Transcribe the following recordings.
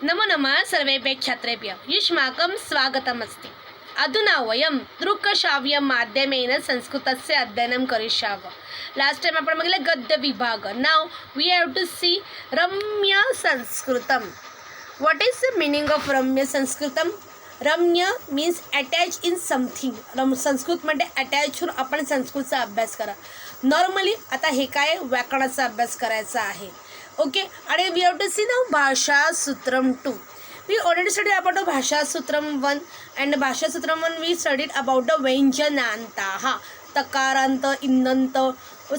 नमो नमः सर्वेभ्यः छात्रेभ्यः युष्माकं स्वागतमस्ति। अधुना वयं दृक्श्राव्यमाध्यमेन संस्कृतस्य अध्ययनं करिष्यामः। लास्ट टाइम आपण बघितलं गद्य विभाग. Now we have to see रम्य संस्कृतम. What is the meaning of रम्य संस्कृतम? रम्य मीन्स अटॅच इन समथिंग. संस्कृतमध्ये अटॅच होऊन आपण संस्कृतचा अभ्यास करा. नॉर्मली आता हे काय व्याकरणाचा अभ्यास करायचा आहे. ओके, आणि we have to see now भाषा सूत्रम 2. We already studied about the Bhasha Sutram 1 and Bhasha Sutram 1 we studied about the Vyanjananta. Takaranta, Indanta,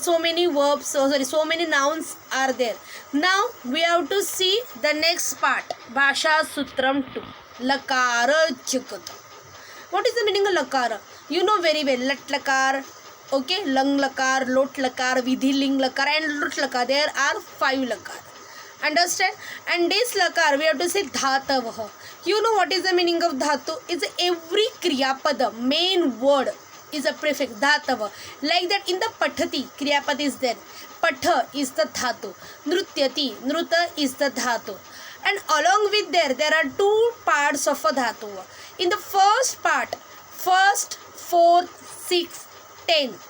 so many verbs, so many nouns are there. Now we have to see the next part, Bhasha Sutram 2, Lakara Chikata. What is the meaning of Lakara? You know very well, Lat Lakar, okay, Lang Lakar, Lot Lakar, Vidhi Ling Lakar and Lut Lakar. There are 5 Lakar. Understand? And this lakar we have to say dhatavah. You know what is the meaning of dhatu? It's every kriyapada, main word is a prefix dhatavah. Like that in the pathati, kriyapada is there. Patha is the dhatu. Nrutyati, nruta is the dhatu. And along with there are 2 parts of a dhatu. In the first part, first, 4th, 6th, 10.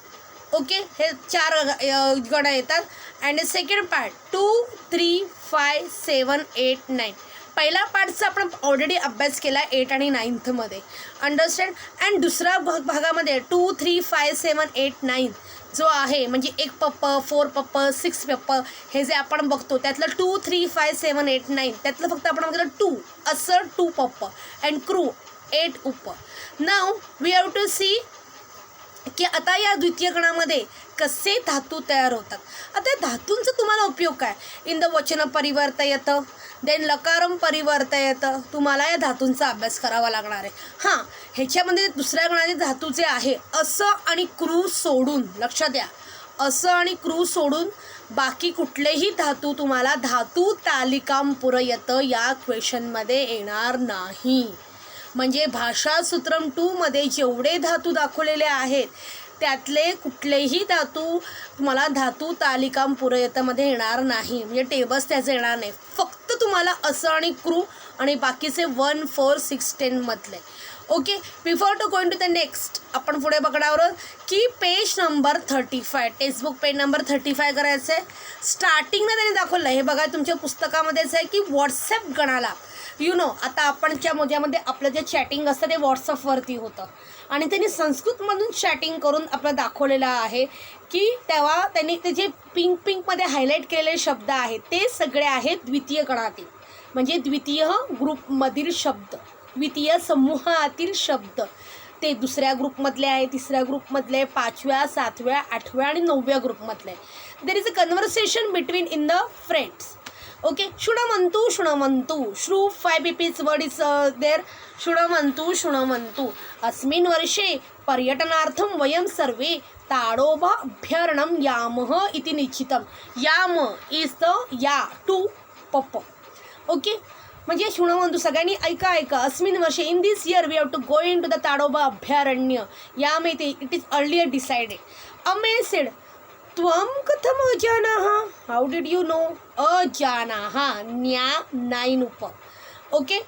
Okay, हे 4 गण येतात. And second part 2, 3, 5, 7, 8, 9. पहिला पार्टचा आपण already अभ्यास केला 8 आणि 9thमध्ये. Understand? And दुसरा भागामध्ये 2, 3, 5, 7, 8, 9 जो आहे म्हणजे 1 पप्प, 4 पप्प, 6 पप्प हे जे आपण बघतो त्यातलं 2, 3, 5, 7, 8, 9 त्यातलं फक्त आपण बघितलं 2 असं 2 पप्प अँड क्रू 8 उप. Now we have to see की आता या द्वितीय गणामध्ये कसे धातू तयार होतात. आता या धातूंचा तुम्हाला उपयोग काय? इन द वचन परिवर्तयत, देन लकारम परिवर्तयत. तुम्हाला या धातूंचा अभ्यास करावा लागणार आहे. हां, ह्याच्यामध्ये दुसऱ्या गणाचे धातू जे आहे असं आणि क्रू सोडून, लक्षात द्या, असं आणि क्रू सोडून बाकी कुठलेही धातू तुम्हाला धातू तालिकाम पुरयत या क्वेश्चनमध्ये येणार नाही. म्हणजे भाषा सूत्रम 2मध्ये जेवढे धातू दाखवलेले आहेत त्यातले कुठलेही धातू तुम्हाला धातू तालिकाम पुरयतमध्ये येणार नाही. म्हणजे टेबल्स त्याचे येणार नाही. फक्त तुम्हाला असं आणि क्रू आणि बाकीचे 1, 4, 6, 10 मधले. Okay, before to going to the next आपण पुढे बघणार आहोत की page number 35, textbook page number 35 करायचं आहे. स्टार्टिंगला त्यांनी दाखवलं हे बघा तुमच्या पुस्तकामध्येच आहे की व्हॉट्सॲप गणाला आता आपणच्या मध्ये आपलं जे चॅटिंग असतं ते व्हॉट्सअपवरती होतं आणि त्यांनी संस्कृतमधून चॅटिंग करून आपलं दाखवलेलं आहे की तेव्हा त्यांनी ते जे पिंकमध्ये हायलाईट केलेले शब्द आहेत ते सगळे आहेत द्वितीय गणातील, म्हणजे द्वितीय ग्रुपमधील शब्द, द्वितीय समूहातील शब्द. ते दुसऱ्या ग्रुपमधले आहे, तिसऱ्या ग्रुपमधले, 5व्या, 7व्या, 8व्या आणि 9व्या ग्रुपमधले. There is a conversation between in the friends. Okay, शुणमंतु through 5 pp's word is there. शुणमंतु अस्मिन् वर्षे पर्यटनार्थं वयं सर्वे ताडोबा अभयारण्यं यामः इति निश्चितं. याम इज द या टू पप्प. ओके, म्हणजे शुणमंतु सगळ्यांनी ऐका अस्मिन् वर्षे in this year we have to go in to the Tadoba अभयारण्य. याम इति इट इज अर्लियर डिसाइडेड. अमेसेड त्वं कथम अजानाः? How did you know? अजानाः न्या 9 उप. ओके,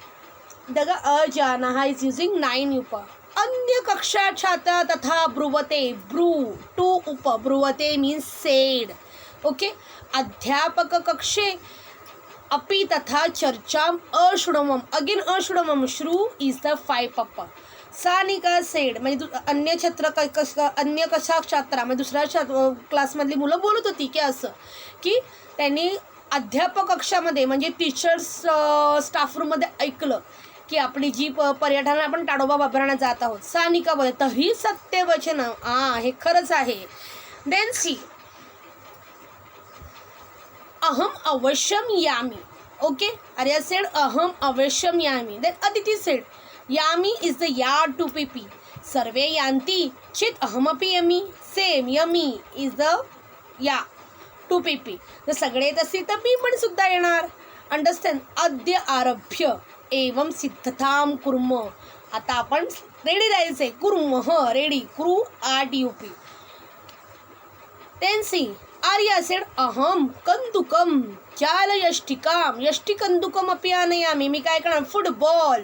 दगा अजानाः इज यूजिंग 9 उप. अन्य कक्षा छात्र तथा ब्रुवते, ब्रू 2 उप, ब्रुवते मीन्स सेड. ओके, अध्यापक कक्षे अपि तथा चर्चाम अशृणवम. अगेन अशृणवम, श्रू इज द 5 पप्पा. सानिका सेड म्हणजे अन्य कशा छात्रा म्हणजे दुसऱ्या क्लासमधली मुलं बोलत होती की असं की त्यांनी अध्यापक कक्षामध्ये म्हणजे टीचर्स स्टाफ रूममध्ये ऐकलं की आपली जी पर्यटनाला आपण ताडोबा अभयारण्यात जात आहोत. सानिका बोल तरी सत्यवचन, हे खरंच आहे. देन सी अहम अवश्यम यामी. ओके, आर्या सेड अहम अवश्यम यामी. देन अदिती सेड यामी इज द या 2 pp. सर्वे यान्ति चेत अहमपि यमी. सेम यमी इज द या 2 pp. जर सगळे येत असतील तर मी पण सुद्धा येणार. अंडरस्टँड? अद्य आरभ्य एवं सिद्धताम कुर्म. आता आपण रेडी राहायचंय. कुर्म रेडी, क्रू 8 UP. Then see Arya said अहम कंदुकम जाल यष्टिकाम यष्टिकंदुकम अपि आनयामी. मी काय करणार फुटबॉल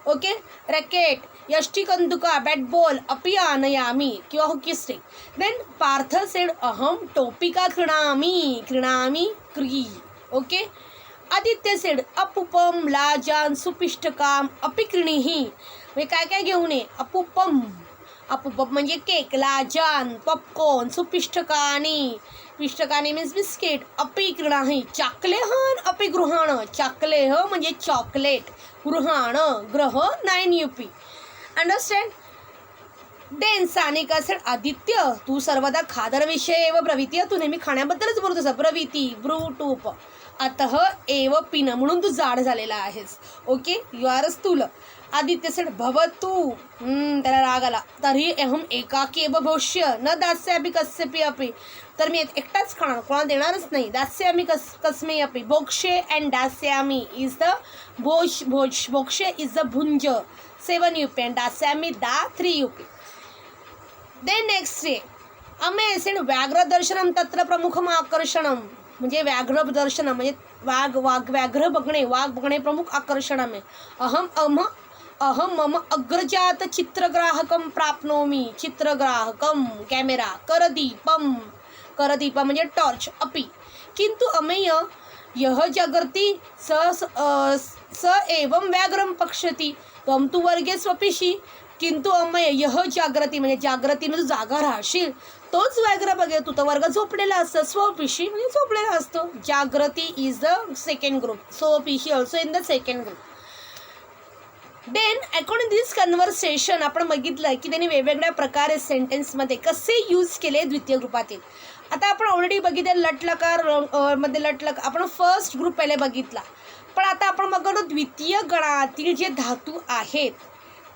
ओके रॅकेट यष्टिकंदुका बॅट बॉल अपि आनयामी किंवा hockey stick. Then Parth said अहम टोपिका क्रीणामी क्रीणामी क्री. ओके आदित्य सेड अपुपम लाजान सुपिष्टकाम अपि क्रीणीही. म्हणजे काय काय घेऊन ये अपुपम अपुपम म्हणजे केक लाजान पॉपकॉर्न सुपिष्टकानी पिष्टकानी मीन्स बिस्किट अपि क्रीणाही चाकलेहन अपि गृहाण. चाकलेह म्हणजे चॉकलेट गृहाण ग्रह 9 UP. Understand. Then Sanika said Aditya तू सर्वदा खादरविषय एव ब्रवीती. तू नेहमी खाण्याबद्दलच बोलत असं ब्रवीती ब्रूटूप अतः एव पिन म्हणून तू जाड झालेला आहेस. ओके यू आर स्थूल. आदित्य सेड भवतू त्याला राग आला. तरी अहम एकाकी एव भोष्य न दास्यापि कस्यपि अपि. तर मी एकटाच खाणार कोणाला देणारच नाही. दास्यामी कस्मै अपि. भोक्षे अँड दास्यामी इज द भोक्षे इज द भुंज 7 UP अँड दास्यामी दा 3 UP. Then next day Amey said व्याघ्र दर्शनम तत्र प्रमुखम आकर्षणम. म्हणजे व्याघ्र दर्शन म्हणजे व्याघ्र बघणे वाघ बघणे प्रमुख आकर्षण आहे. अहम मम अग्रजात चित्रग्राहकम प्राप्नोमी. चित्रग्राहकम कॅमेरा करदीपम करदीप म्हणजे टॉर्च अपि. किंतु अमेय यह जागृती स एवं व्याघ्रम पक्षती त्वं तु वर्गे स्वपिशी. किंतु अमय यह जागृती म्हणजे जागृतीने तू जागा राहशील तोच व्याघ्र बघेल. तू तर वर्ग झोपलेला असतं. स्वपिशी म्हणजे झोपलेला असतो. जागृती इज द सेकंड ग्रुप. स्वपिशी also in the second group. Then according this conversation आपण बघितलं की त्यांनी वेगवेगळ्या प्रकारे सेंटेन्समध्ये कसे यूज केले द्वितीय ग्रुपातील. आता आपण ऑलरेडी बघितलं लटलकार मध्ये लटलकार आपण फर्स्ट ग्रुप पहिले बघितला. पण आता आपण बघतो द्वितीय गणातील जे धातू आहेत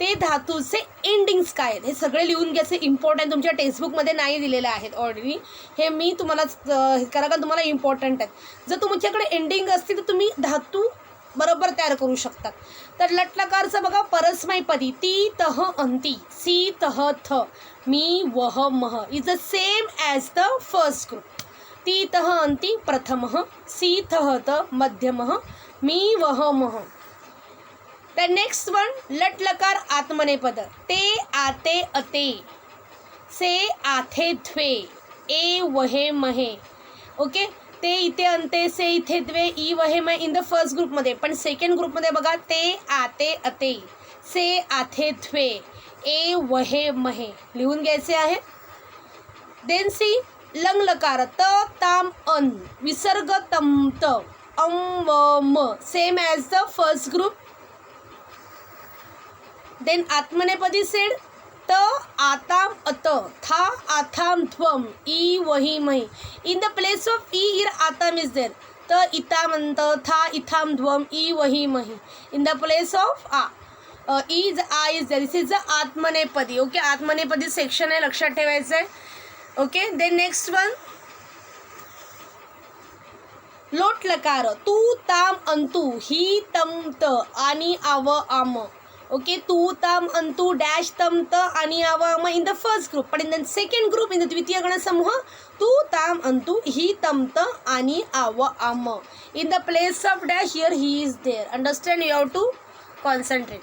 ते धातूचे एंडिंग्स काय आहेत हे सगळे लिहून घ्यायचे. इम्पॉर्टंट तुमच्या टेक्स्टबुकमध्ये नाही दिलेले आहेत ऑलरेडी. हे मी तुम्हाला करा का तुम्हाला इम्पॉर्टंट आहेत. जर तुमच्याकडे एंडिंग असतील तर तुम्ही धातू बरोबर तयार करू शकतात. तर लटलकारचं बघा परस्मैपदी ती तह अंती सी तह थ मी वह मह is the same as the first group. ती तह अंती प्रथमः सी तह त मध्यमः मी वह मह. द नेक्स्ट वन लटलकार आत्मनेपद ते आते अते से आथे ध्वे ए वहे महे. ओके ते इथे अंते से इथे द्वे ई वहे महे इन द फर्स्ट ग्रुपमध्ये. पण सेकंड ग्रुपमध्ये बघा ते आते अते से आथे ध्वे ए वहे महे लिहून घ्यायचे आहे. देन सी लंग लकार त ताम अन विसर्ग तमत अम व म same as the first group. Then आत्मनेपदी सेड त आताम अत था आथाम ध्वम ई वही मही. इन द प्लेस ऑफ ई हियर आताम इज देर. त इताम अंत था इथाम ध्वम ई वही मही. इन द प्लेस ऑफ आ इज आ is there. This is the आत्मनेपदी. ओके आत्मनेपदी सेक्शन आहे लक्षात ठेवायचं आहे. ओके देन नेक्स्ट वन लोट लकार तू ताम अंतू ही तम त आणि आव आम. ओके तू ताम अंतू डॅश तम त आणि आव आम इन द फर्स्ट ग्रुप. पण in the second group in the द्वितीय गणसमूह तू ताम अंतू ही तम त आणि आव आम. In the place of dash here he is there. Understand you have to concentrate.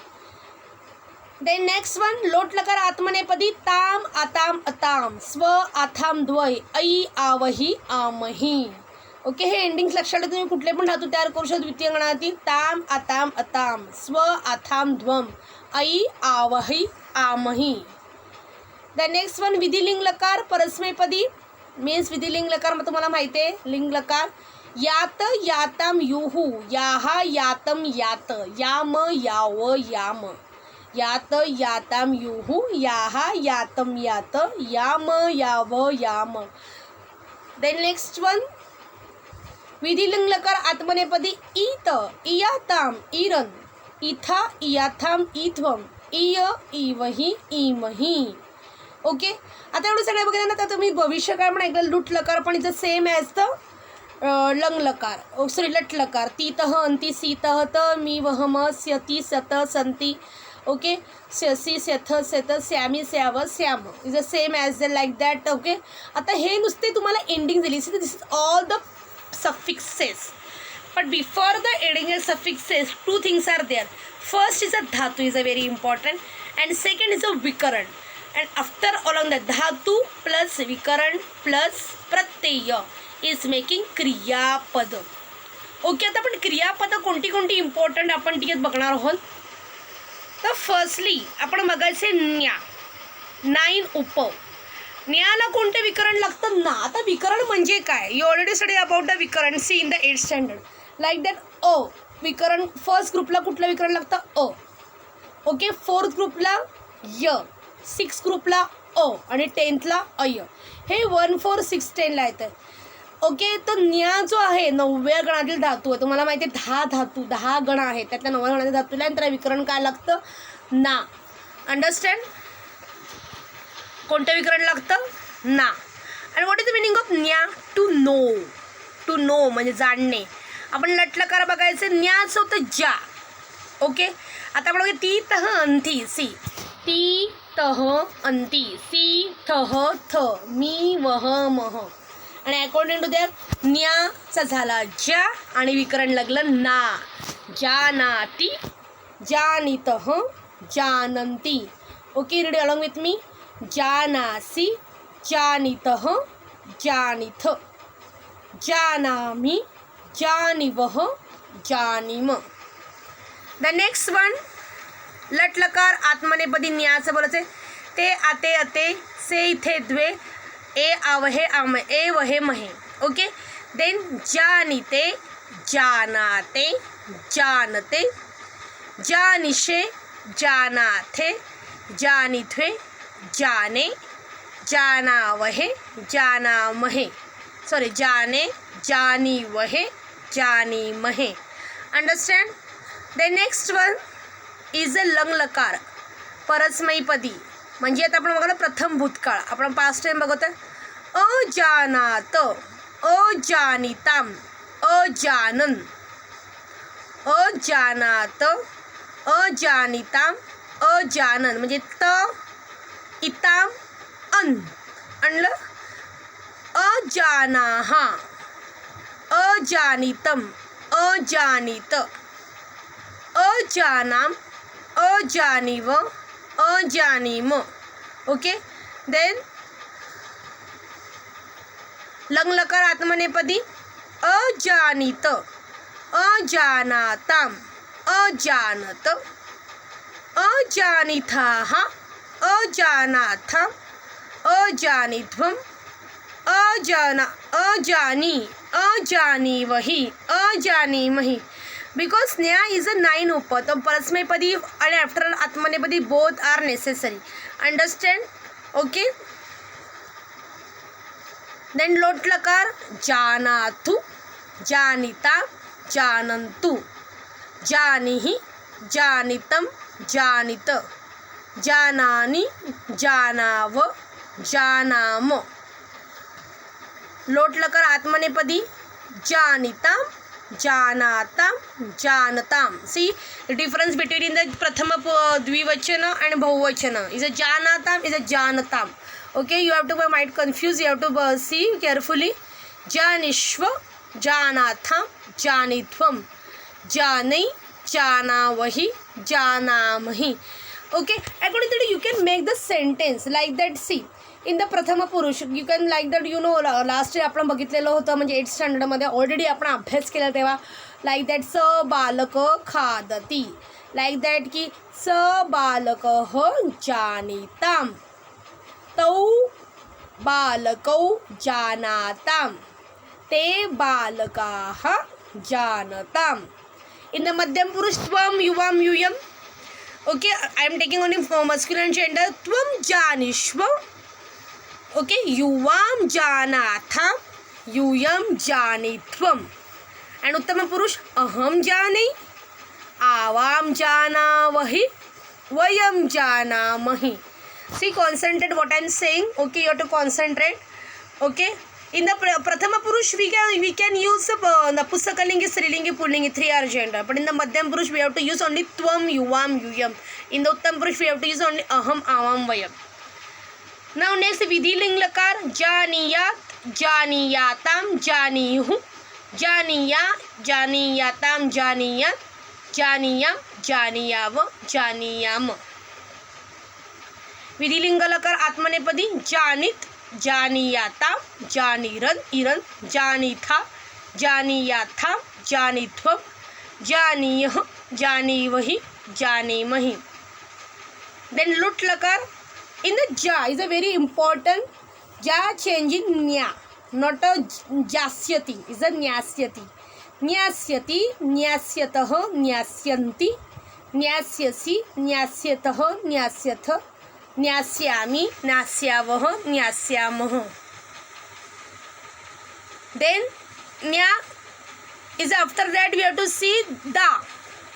Then next one लोट लकार आत्मनेपदी ताम आताम अताम स्व आथाम द्वय ऐ आवही आमही. ओके हे एंडिंग्स लक्षात तुम्ही कुठले पण धातू तयार करू शकता द्वितीय गणातील. ताम आताम अताम स्व आथाम ध्वम ऐ आवही आमही. द नेक्स्ट वन विधिलिंग लकार परस्मैपदी मीन्स विधिलिंग लकार मग तुम्हाला माहिती आहे. लिंग लकार यात याताम युहू याहा यातम यात याम याव याम यात याताम युहू याहा यातम यात याम याव याम. देन नेक्स्ट वन विधिलिंग लकार आत्मनेपदी ईत इयाताम इरन इथा इयाथाम इध्वम इय इवही इमही. ओके आता एवढं सगळं बघितलं तर तुम्ही भविष्यकाळ पण ऐकलं. लुट लकार पण इथं सेम ॲज द लंग लकार सॉरी लट लकार ती तह अंती सी तह त मी वह म स्यती सत संती Okay, सी सेथ सेथ स्यामी स्याव स्याम is the same as the like that. Okay, आता हे नुसते तुम्हाला एंडिंग दिली. See this is all the suffixes, but before the ending suffixes two things are there. First is a dhatu is a very important, and second is a vikaran, and after along the dhatu plus vikaran plus pratyaya is making क्रियापद. Okay, आता आपण क्रियापद कोणती कोणती important आपण तिथे बघणार आहोत. तर फर्स्टली आपण बघायचे न्या, 9 उप. न्याला कोणते विकरण लागतं ना. आता विकरण म्हणजे काय, you already study about the विकरण see in the 8th standard like that. A विकरण फर्स्ट ग्रुपला कुठलं विकरण लागतं अ. ओके, 4th ग्रुपला य, 6th ग्रुपला अ आणि 10thला अय. हे 1 4 6 10ला येतं. ओके, तर न्या जो आहे 9व्या गणातील धातू आहे. तुम्हाला माहिती आहे 10 धातू 10 गण आहेत, त्यातल्या 9व्या गणातील धातूला आणि त्याला विकरण काय लागतं ना. अंडरस्टँड, कोणतं विकरण लागतं ना. आणि what is the meaning of न्या, टू नो. टू नो म्हणजे जाणणे. आपण लटलकार बघायचे, न्याचं होतं ज्या. ओके, आता आपण बघा ती तह अंती सी, ती तह अंती सी थह थ मी वह मह. आणि अकॉर्डिंग टू दॅट न्याचा झाला ज्या आणि विकरण लागलं ना. जानाती जानितः जानन्ति. Okay, read along with me. जानासि जानितः जानिथ जानामि जानिवः जानीम. द नेक्स्ट वन लट लकार आत्मनेपदी न्याचं बोलायचं. ते आते अते से इथे द्वे ए आवहे आम ए वहे महे. ओके, देन जानिते जानाते जानते जानिशे जानाथे जानिथ्वे जाने जानावहे जानामहे. सॉरी, जाने जानीवहे जानीमहे. Understand. The next one is a लंग लकार परस्मैपदी. म्हणजे आता आपण बघा प्रथम भूतकाळ, आपण पास्ट टाइम बघतो. अजानात अजानिताम अजानन अजानात अजानिताम अजानन म्हणजे त इताम अन आणलं. अजानाहा अजानितम अजानित अजानाम अजानीव अजानीम. ओके, देन लंगलकार आत्मनेपदी अजानित अजानाताम अजानत अजानिथाः अजानाथम अजानिध्वम अजानी अजानीवहि अजानीमहि. बिकॉज न्या इज अ 9 उप. तो परस्मैपदी आणि आफ्टर आत्मनेपदी both are necessary. Understand. Okay, then लोट लकार जानातु जानिता जानन्तु जानीहि जानितं जानित जानानि जानाव जानाम. लोट लकार आत्मनेपदी जानिताम जानाताम जानताम. See difference between in the प्रथम द्विवचन and बहुवचन is a janatam is a janatam. Okay, you have to might confuse, you have to see carefully. janishva janatham janitvam janai janavahi janamahi. Okay, according to that you can make the sentence like that. See, in the प्रथम पुरुष you can like that, you know, last year आपण बघितलेलं होतं म्हणजे 8th standard मध्ये already आपण अभ्यास केला तेव्हा. लाईक दॅट स बालक खादती. लाईक दॅट की स बालक जानिताम तौ बालकौ जानाताम ते बालकाः जानताम. इन द मध्यम पुरुष त्वम युवाम यूयम. Okay, I am taking only masculine gender. त्वम जानिष्व. ओके, युवाम जानाथा यूयम जानित्वम. and उत्तम पुरुष अहम जाने आवाम जानावहि Vayam जानामहि. See, concentrate what I am saying. Okay, you have to concentrate. Okay, In the Prathama Purush, we can use the Pusakalingi, Srilingi, Pullingi, 3 are gender. But in the Madhyam Purush, we have to use only Tvam, Yuvam, Yuyam. In the Uttam Purush, we have to use only Aham, Avam, Vayam. Now next, Vidhiling Lakar, Janiyat, Janiyatam, Janiyuhu, Janiya, Janiyatam, Janiyat, Janiyam, Janiyava, Janiyam. Vidhilinga Lakar, Atmanepadi, Janit, जानियाता जानिरन इरन जानिथा जानियाथा जानित्वम जानीयः जानीवहि जानीमहि. Then lut lakar in the ja is a very important ja changing nya, not a jasyati, is a nyasyati. Nyasyati, nyasyatah, nyasyanti, nyasyasi, nyasyatah, nyasyatha, न्यास्यामि न्यास्यावः न्यास्यामः. Then nya is after that we have to see da.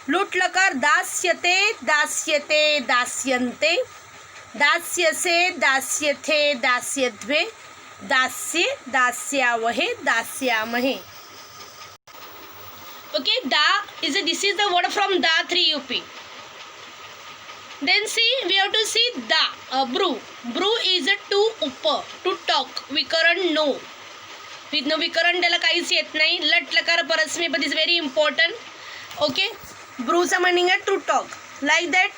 Lut lakar dasyate dasyate dasyante dasyase dasyathe dasyadve dasye dasyavahe dasyamahe. Okay, da is this is the word from da 3 UP. Then see, we have to see da, bru. Bru is a to upper, to talk. Vikaran no. With no vikaran त्याला काहीच येत नाही. लट लकार परस्मैपद is very important. Okay. Bru चा meaning आहे to talk. Like that.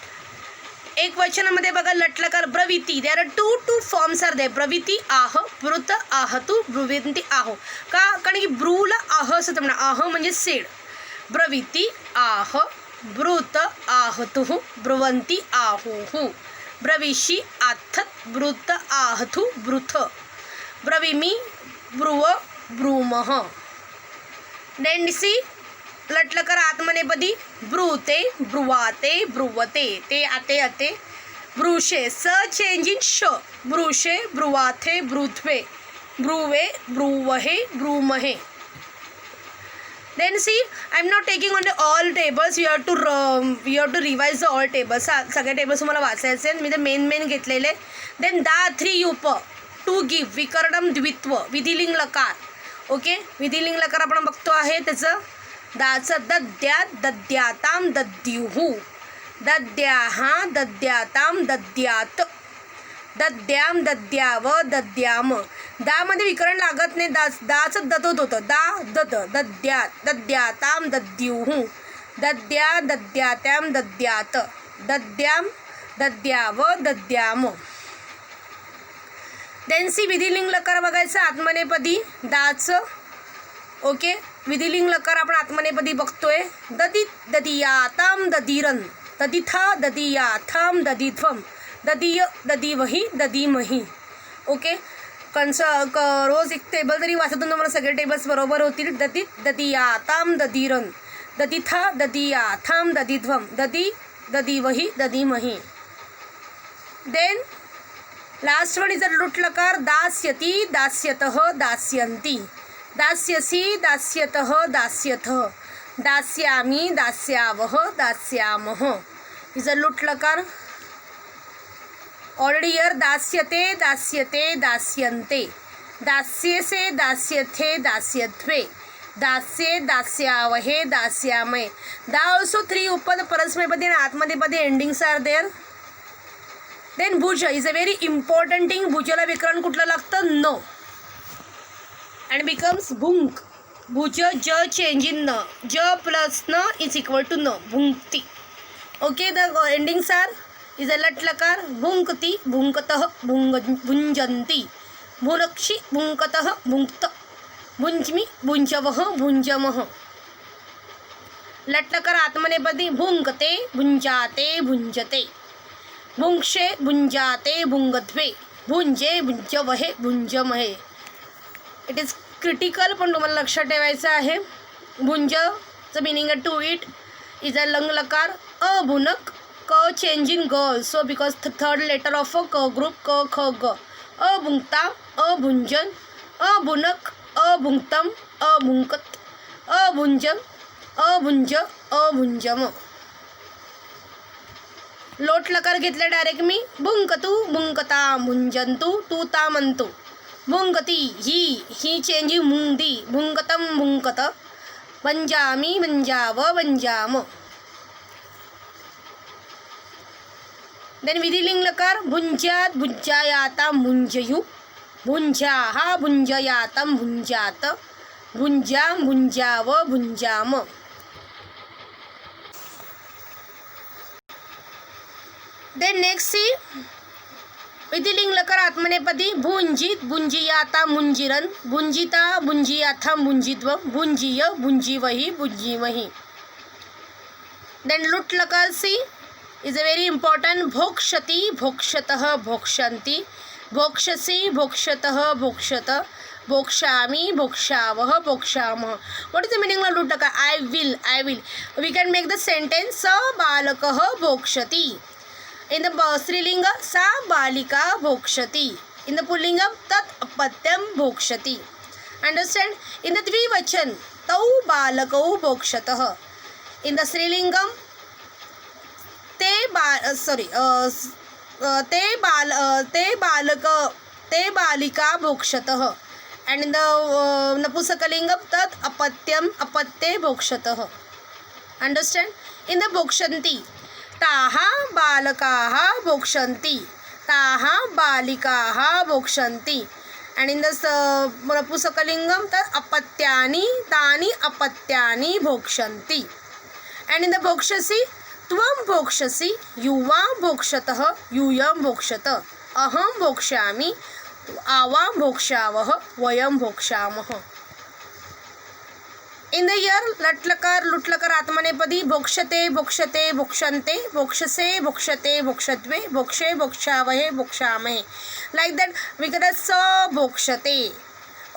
एक वचनामध्ये बघा लट लकार ब्रवीती. There are two forms are there. ब्रवीती आह, ब्रुत आहतु, ब्रुविंती आहो. का कारण की ब्रूला आह असं म्हणा. आह म्हणजे सेड. ब्रवीती आह, ब्रूत आहतुः, ब्रुवन्ति आहुः, ब्रवीषि आथत, ब्रूत आहतु, ब्रूथ, ब्रवीमि, ब्रुव, ब्रूमः. Then see, लटलकर आत्मनेपदी ब्रूते, ब्रुवाते, ब्रुवते, ते आते आते, ब्रूषे, स चेंज इन श, ब्रूषे, ब्रुवाथे, ब्रूथवे, ब्रुवे, ब्रुवहे, ब्रूमहे. Then see, I am not taking on the all tables. You have to revise the all tables. सगळे tables तुम्हाला वाचायचे आहेत. मी ते मेन घेतलेले. Then da 3 up to give विकरणम द्वित्व विधिलिंग लकार. ओके, विधिलिंग लकार आपण बघतो आहे त्याचं दाचं दद्यात दद्याताम दद्युहु, दद्याहा दद्याताम दद्यात, दद्याम दद्याव दद्याम. दा मध्ये विकरण लागत नाही. दाचं दतोत होतं. दा दत दद्यात दद्याताम दद्युहु, दद्या दद्यात्याम दद्यात, दद्याम दद्याव दद्याम. देन सी विधिलिंग लकार बघायचं आत्मनेपदी दाचं. ओके, विधिलिंग लकार आपण आत्मनेपदी बघतोय. ददित ददियाताम ददिरन, ददिथा ददियाथाम ददित्वम, ददीय ददीवही ददीमही. ओके, रोज एक टेबल तरी वाचतून तुम्हाला सगळे टेबल्स बरोबर होतील. ददित ददियाताम ददीरन, ददिथा ददियाथाम ददिध्वम, ददी ददीवही ददीमही. Then last one is a लुट लकार दास्यति दास्यतः दास्यन्ति, दास्यसि दास्यतः दास्यथ, दास्यामि दास्यावः दास्यामः. इज अ लुट लकार. ऑलरेडी हियर दास्यते दास्यते दास्यन्ते, दास्यसे दास्यथे दास्यत्वे, दास्ये दास्यावहे दास्यामहे. दा ऑल्सो 3 उपद परस्मैपदी आणि आत्मनेपदी एंडिंग्स आर देअर. देन भुज is a very important thing. भुजला विकरण कुठलं लागतं? न. And becomes भुंक. भुज ज चेंज इन न, ज प्लस न इज इक्वल टू न, भुंक्ती. Okay, the endings are is a लट लकार. भुंकती भुंकतः भुंजन्ति, भुनक्षि भुंकतः भुंक्त, भुंज्मि भुंजवः भुंजमः. लट लकार आत्मनेपदी भुंकते भुंजाते भुंजते, भुंक्षे भुंजाते भुंगध्वे, भुंजे भुंजवहे भुंजमहे. इट इज क्रिटिकल पण तुम्हाला लक्षात ठेवायचं आहे. भुंजचं मिनिंग आहे टू इट. इज अ लंग लकार. अभुनक क चेंज इन ग also because third letter of a क ग्रुप क ख ग. अभुंक्ता अभुंजन, अभुनक अभुंक्तम अभुंकत, अभुंजम अभुंज अभुंजम. लोट लकार घेतले डायरेक्ट मी. भुंकतू भुंकता भुंजंतू तू तामंतू, भुंगती ही चेंजिंग भुंगती भुंगतम भुंकत भंजामी भंजाव भंजाम. देन विधिलिंग लकार भुंज्यात भुंजायाताम भुंजयू भुंजाहा भुंजयातम भुंजात भुंजाम भुंजाव भुंजाम. देन नेक्स्ट सी विधिलिंग लकार आत्मनेपदी भुंजित भुंजियाता मुंजिरन भुंजिता भुंजियाथा मुंजित्व भुंजीय भुंजीवही भुंजीवही. देन लुट लकार see is a very important भोक्षति भोक्षतः भोक्षन्ति भोक्षसी भोक्षतः भोक्षत भोक्षामी भोक्षावह भोक्षामः. What is the meaning of लुट लकार? I will. We can make the sentence स बालकः भोक्षति. In the स्त्रीलिंग सा बालिका भोक्षति. In the पुल्लिंग तत् अपत्यम भोक्षति. Understand? In the द्विवचन तौ बालकौ भोक्षतः. In the स्त्रीलिंगम ते बालिका भोक्षतः. And in the नपुंसकलिंगम तत् अपत्यम अपत्ये भोक्षतः. Understand? In the भोक्षन्ति ताः बालकाः भोक्षन्ति ताः बालिकाः भोक्षन्ति. And in the नपुंसकलिंगम तत् अपत्यानि तानि अपत्यानि भोक्षन्ति. And in the भोक्षसि त्वं भोक्षसि युवां भोक्षतः यूयं भोक्षत अहं भोक्ष्यामि आवां भोक्ष्यावः वयं भोक्ष्यामः. इन द ईयर लट्लकार लुट्लकार आत्मनेपदी भोक्षते भोक्षते भोक्षन्ते भोक्षसे भोक्षते भोक्षत्वे भोक्षे भोक्षावहे भोक्षामहे. लाइक दैट वी कैन स भोक्षते.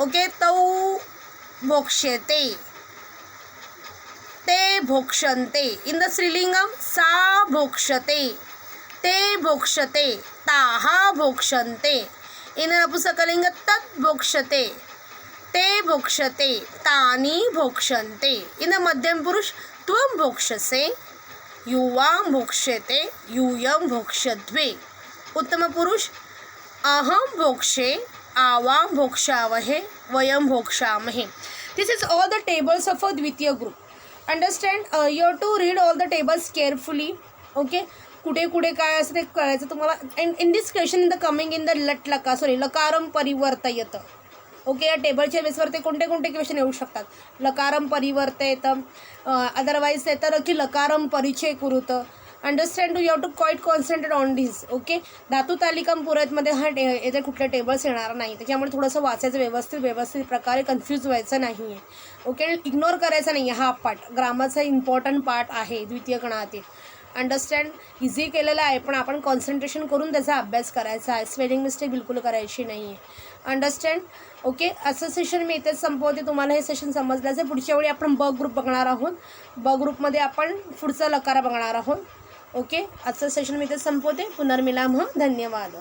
ओके तौ भोक्ष्यते ते भोक्षन्ते. इन द स्त्रीलिंगम सा भोक्षते ते भोक्षते ताः भोक्षन्ते. इन नपुंसकलिंग तत् भोक्षते ते भोक्षते तानि भोक्षन्ते. इन मध्यम पुरुष त्वं भोक्षसे युवां भोक्ष्यते यूयं भोक्ष्यद्वे. उत्तम पुरुष अहं भोक्षे आवां भोक्षावहे वयं भोक्षामहे. This is all the tables of a द्वितीय group. Understand? You have to read all the tables carefully. Okay कुठे कुठे काय असं ते कळायचं तुम्हाला. And in this question in the coming in the लकारम परिवर्तयत. ओके या टेबलच्या बेसवर ते कोणते कोणते क्वेश्चन येऊ शकतात. लकारम परिवर्तयत अदरवाईज येतं की लकारम परिचय कुरुत. Understand? You have to quite concentrate on this. Okay धातू तालिकाम पुरतमध्ये याचे कुठले टेबल्स येणार नाही. त्याच्यामुळे थोडंसं वाचायचं व्यवस्थित प्रकारे कन्फ्यूज व्हायचं नाही आहे. ओके इग्नोर करायचा नाही आहे. हा पार्ट ग्रामरचा इम्पॉर्टंट पार्ट आहे द्वितीय गणातील. अंडरस्टँड? इझी केलेला आहे पण आपण कॉन्सन्ट्रेशन करून त्याचा अभ्यास करायचा आहे. स्पेलिंग मिस्टेक बिलकुल करायची नाही आहे. अंडरस्टँड? ओके असं सेशन मी इथेच संपवते. तुम्हाला हे सेशन समजलं असेल. पुढच्या वेळी आपण ब ग्रुप बघणार आहोत. ब ग्रुपमध्ये आपण पुढचा लकार बघणार आहोत. ओके आजचं सेशन मी इथेच संपवते. पुनर्मिलाम. धन्यवाद.